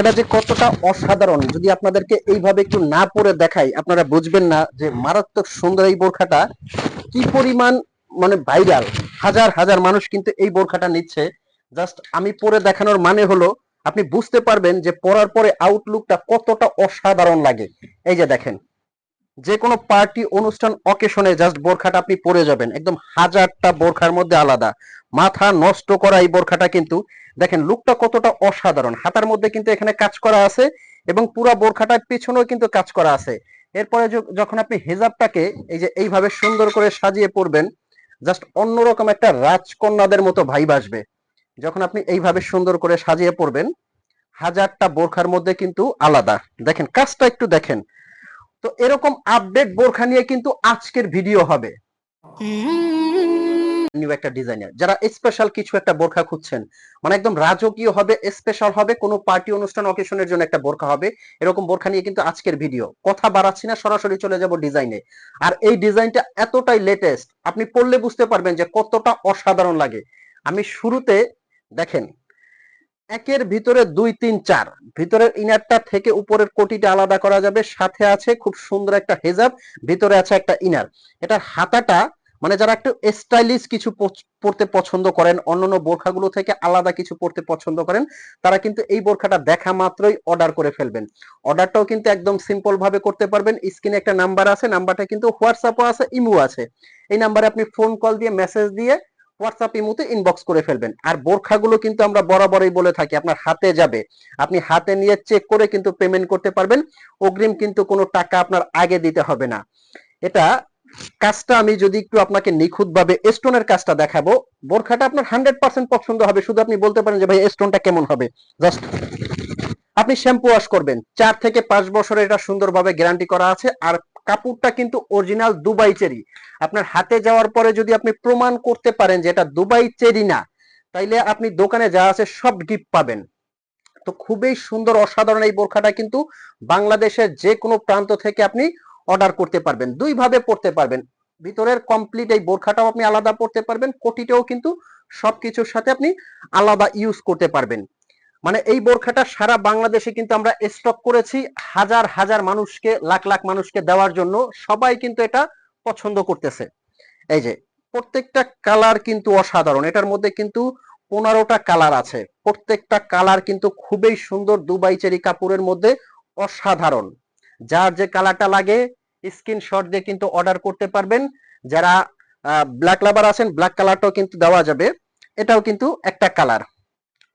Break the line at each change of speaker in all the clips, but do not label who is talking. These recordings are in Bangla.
এটা যে কতটা অসাধারণ, যদি আপনাদেরকে এইভাবে একটু না পরে দেখাই আপনারা বুঝবেন না যে মারাত্মক সুন্দর এই বোরখাটা কি পরিমাণ মানে ভাইরাল। হাজার হাজার মানুষ কিন্তু এই বোরখাটা নিচ্ছে। জাস্ট আমি পরে দেখানোর মানে হলো আপনি বুঝতে পারবেন যে পরার পরে আউটলুকটা কতটা অসাধারণ লাগে। এই যে দেখেন, যে কোনো পার্টি অনুষ্ঠান অকেশনে জাস্ট বোরখাটা আপনি পরে যাবেন, একদম হাজারটা বোরখার মধ্যে আলাদা। মাথা নষ্ট করা এই বোরখাটা কিন্তু দেখেন লুকটা কতটা অসাধারণ। হাতার মধ্যে কিন্তু এখানে কাজ করা আছে এবং পুরো বোরখাটার পিছনেও কিন্তু কাজ করা আছে। এরপরে যখন আপনি হেজাবটাকে এই যে এইভাবে সুন্দর করে সাজিয়ে পরবেন, জাস্ট অন্যরকম একটা রাজকন্যাদের মতো ভাইব আসবে। যখন আপনি এইভাবে সুন্দর করে সাজিয়ে পরবেন, হাজারটা বোরখার মধ্যে কিন্তু আলাদা। দেখেন কাজটা একটু দেখেন। তো এরকম আপডেট বোরখা নিয়ে কিন্তু আজকের ভিডিও হবে। নিউ একটা ডিজাইনের যারা স্পেশাল কিছু একটা বোরখা খুঁজছেন, মানে একদম রাজকীয় হবে, স্পেশাল হবে, কোনো পার্টি অনুষ্ঠান অকেশনের জন্য একটা বোরখা হবে, এরকম বোরখা নিয়ে কিন্তু আজকের ভিডিও। কথা বাড়াচ্ছি না, সরাসরি চলে যাব ডিজাইনে। আর এই ডিজাইনটা এতটাই লেটেস্ট, আপনি পড়লে বুঝতে পারবেন যে কতটা অসাধারণ লাগে। আমি শুরুতে দেখেন, একের ভিতরে 2 3 4, ভিতরের ইনারটা থেকে উপরের কোটিটা আলাদা করা যাবে, সাথে আছে খুব সুন্দর একটা হেজাব, ভিতরে আছে একটা ইনার। এটার হাতাটা মানে যারা একটু স্টাইলিশ কিছু পড়তে পছন্দ করেন, অন্যান্য বোরখাগুলো থেকে আলাদা কিছু পড়তে পছন্দ করেন, তারা কিন্তু এই বোরখাটা দেখা মাত্রই অর্ডার করে ফেলবেন। অর্ডারটাও কিন্তু একদম সিম্পল ভাবে করতে পারবেন। স্ক্রিনে একটা নাম্বার আছে, নাম্বারটা কিন্তু হোয়াটসঅ্যাপও আছে, ইমো আছে। এই নাম্বারে আপনি ফোন কল দিয়ে মেসেজ দিয়ে হোয়াটসঅ্যাপ ইমোতে ইনবক্স করে ফেলবেন। আর বোরখাগুলো কিন্তু আমরা বরাবরই বলে থাকি আপনার হাতে যাবে, আপনি হাতে নিয়ে চেক করে কিন্তু পেমেন্ট করতে পারবেন। অগ্রিম কিন্তু কোনো টাকা আপনার আগে দিতে হবে না। এটা কাজটা আমি যদি একটু আপনাকে নিখুঁত ভাবে স্টোনের কাজটা দেখাবো, বোরখাটা আপনার 100% পছন্দ হবে। শুধু আপনি বলতে পারেন যে ভাই স্টোনটা কেমন হবে, জাস্ট আপনি শ্যাম্পু ওয়াশ করবেন, 4 থেকে 5 বছরের এটা সুন্দরভাবে গ্যারান্টি করা আছে। আর কাপড়টা কিন্তু অরিজিনাল দুবাই চেরি। আপনার হাতে যাওয়ার পরে যদি আপনি প্রমাণ করতে পারেন যে এটা দুবাই চেরি না, তাইলে আপনি দোকানে যা আছে সব গিফট পাবেন। তো খুবই সুন্দর অসাধারণ এই বোরখাটা কিন্তু বাংলাদেশের যে কোনো প্রান্ত থেকে আপনি অর্ডার করতে পারবেন। দুই ভাবে পড়তে পারবেন, ভিতরের কমপ্লিট এই বোরখাটাও আপনি আলাদা পড়তে পারবেন, কোটিটাও কিন্তু সবকিছুর সাথে আপনি আলাদা ইউজ করতে পারবেন। মানে এই বোরখাটা সারা বাংলাদেশে কিন্তু আমরা স্টক করেছি, হাজার হাজার মানুষকে, লাখ লাখ মানুষকে দেওয়ার জন্য। সবাই কিন্তু এটা পছন্দ করতেছে। এই যে প্রত্যেকটা কালার কিন্তু অসাধারণ, এটার মধ্যে কিন্তু 15টা কালার আছে। প্রত্যেকটা কালার কিন্তু খুবই সুন্দর, দুবাই চেরি কাপড়ের মধ্যে অসাধারণ। যার যে কালারটা লাগে স্ক্রিনশট দিয়ে কিন্তু অর্ডার করতে পারবেন। যারা ব্ল্যাক লাভার আছেন, ব্ল্যাক কালারটাও কিন্তু দেওয়া যাবে। এটাও কিন্তু একটা কালার,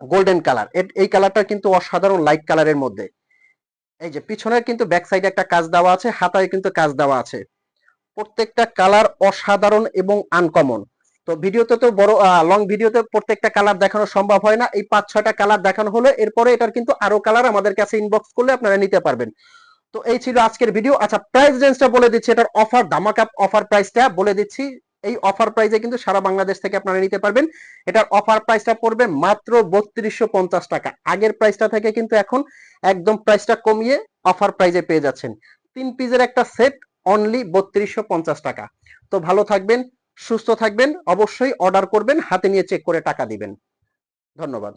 গোল্ডেন কালার। এই কালারটা কিন্তু অসাধারণ লাইট কালারের মধ্যে। এই যে পিছনের কিন্তু ব্যাক সাইডে একটা কাজ দেওয়া আছে, হাতায় কিন্তু কাজ দেওয়া আছে। প্রত্যেকটা কালার অসাধারণ এবং আনকমন। তো ভিডিওতে তো বড় লং ভিডিওতে প্রত্যেকটা কালার দেখানো সম্ভব হয় না, এই 5-6টা কালার দেখানো হলো। এরপরে এটার কিন্তু আরো কালার আমাদের কাছে ইনবক্স করলে আপনারা নিতে পারবেন। তো এই ছিল আজকের ভিডিও। আচ্ছা, প্রাইস রেঞ্জটা বলে দিচ্ছি, এটার অফার ধামাকা অফার প্রাইসটা বলে দিচ্ছি। এই অফার প্রাইসে কিন্তু সারা বাংলাদেশ থেকে আপনারা নিতে পারবেন। এটার অফার প্রাইসটা পড়বে মাত্র 3250 টাকা। আগের প্রাইসটা থেকে কিন্তু এখন একদম প্রাইসটা কমিয়ে অফার প্রাইসে পেয়ে যাচ্ছেন। 3 পিসের একটা সেট অনলি 3250 টাকা। তো ভালো থাকবেন, সুস্থ থাকবেন, অবশ্যই অর্ডার করবেন, হাতে নিয়ে চেক করে টাকা দিবেন। ধন্যবাদ।